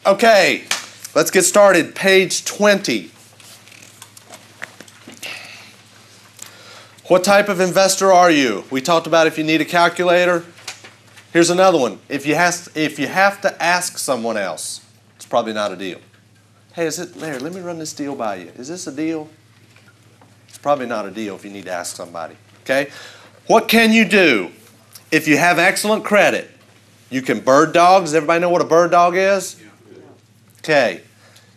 Okay, let's get started. Page 20. What type of investor are you? We talked about if you need a calculator. Here's another one. If you have to ask someone else, it's probably not a deal. Hey, Larry, let me run this deal by you. Is this a deal? It's probably not a deal if you need to ask somebody. Okay? What can you do if you have excellent credit? You can bird dog. Does everybody know what a bird dog is? Okay.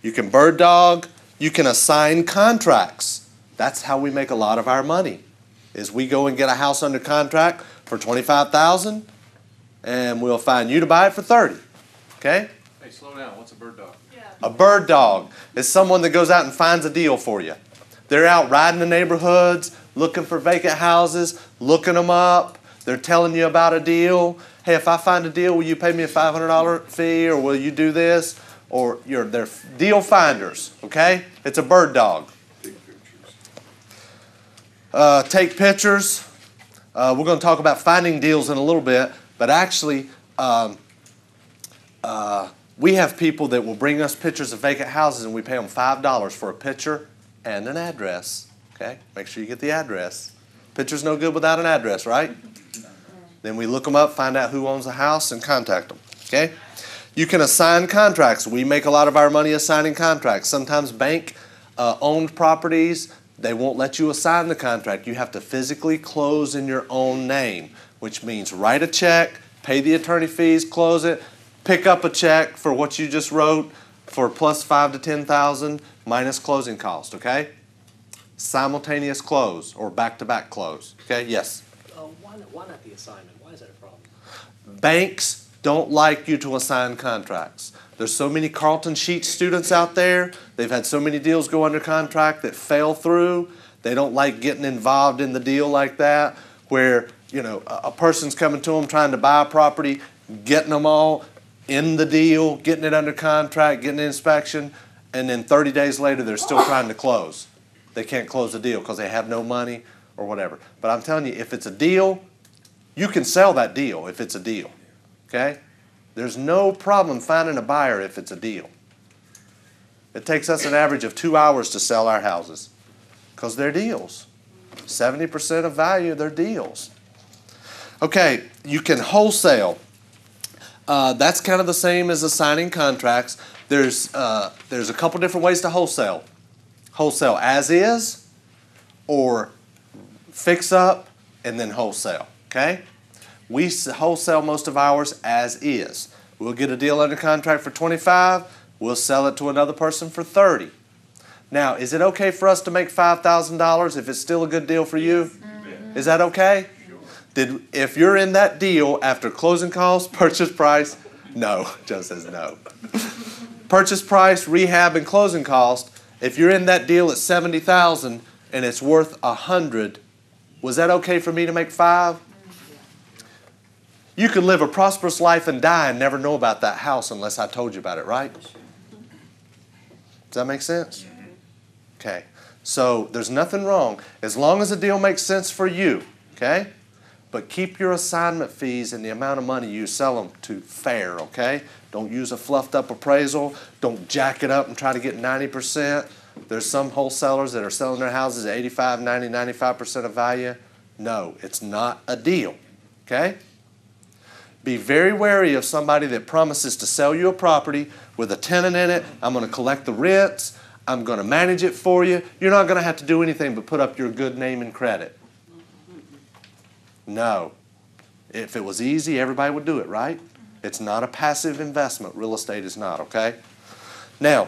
You can bird dog. You can assign contracts. That's how we make a lot of our money. Is we go and get a house under contract for $25,000 and we'll find you to buy it for $30,000. Okay? Hey, slow down. What's a bird dog? A bird dog is someone that goes out and finds a deal for you. They're out riding the neighborhoods, looking for vacant houses, looking them up. They're telling you about a deal. Hey, if I find a deal, will you pay me a $500 fee, or will you do this? Or they're deal finders, okay? It's a bird dog. Take pictures. We're going to talk about finding deals in a little bit, but actually, we have people that will bring us pictures of vacant houses, and we pay them $5 for a picture and an address. Okay? Make sure you get the address. Picture's no good without an address, right? Then we look them up, find out who owns the house, and contact them. Okay? You can assign contracts. We make a lot of our money assigning contracts. Sometimes bank-owned properties, they won't let you assign the contract. You have to physically close in your own name, which means write a check, pay the attorney fees, close it, pick up a check for what you just wrote for plus $5,000 to $10,000 minus closing cost, okay? Simultaneous close or back-to-back close, okay? Yes? Why not the assignment? Why is that a problem? Banks don't like you to assign contracts. There's so many Carleton Sheets students out there. They've had so many deals go under contract that fell through. They don't like getting involved in the deal like that, where a person's coming to them trying to buy a property, getting them all in the deal, getting it under contract, getting an inspection, and then 30 days later they're still trying to close. They can't close the deal because they have no money or whatever. But I'm telling you, if it's a deal, you can sell that deal if it's a deal. Okay? There's no problem finding a buyer if it's a deal. It takes us an average of 2 hours to sell our houses because they're deals. 70% of value, they're deals. Okay, you can wholesale. That's kind of the same as assigning contracts. There's a couple different ways to wholesale. Wholesale as is, or fix up and then wholesale. Okay? We wholesale most of ours as is. We'll get a deal under contract for $25,000. We'll sell it to another person for $30,000. Now, is it okay for us to make $5,000 if it's still a good deal for you? Mm-hmm. Is that okay? If you're in that deal after closing costs, purchase price, no. Joe says no. Purchase price, rehab, and closing cost, if you're in that deal at $70,000 and it's worth $100,000, was that okay for me to make $5,000? You could live a prosperous life and die and never know about that house unless I told you about it, right? Does that make sense? Okay. So there's nothing wrong. As long as the deal makes sense for you, okay? But keep your assignment fees and the amount of money you sell them to fair, okay? Don't use a fluffed up appraisal. Don't jack it up and try to get 90%. There's some wholesalers that are selling their houses at 85, 90, 95% of value. No, it's not a deal, okay? Be very wary of somebody that promises to sell you a property with a tenant in it. I'm going to collect the rents. I'm going to manage it for you. You're not going to have to do anything but put up your good name and credit. No. If it was easy, everybody would do it, right? It's not a passive investment. Real estate is not, okay? Now,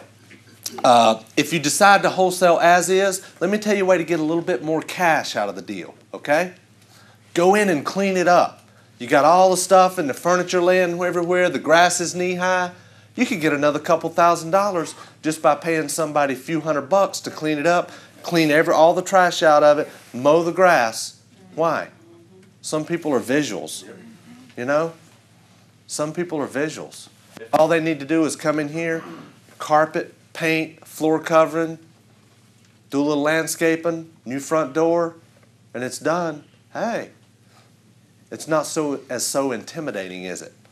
if you decide to wholesale as is, let me tell you a way to get a little bit more cash out of the deal, okay? Go in and clean it up. You got all the stuff and the furniture laying everywhere, the grass is knee-high. You could get another couple $1,000s just by paying somebody a few $100 to clean it up, clean all the trash out of it, mow the grass. Why? Some people are visuals, you know? Some people are visuals. All they need to do is come in here, carpet, paint, floor covering, do a little landscaping, new front door, and it's done. Hey, it's not so intimidating, is it?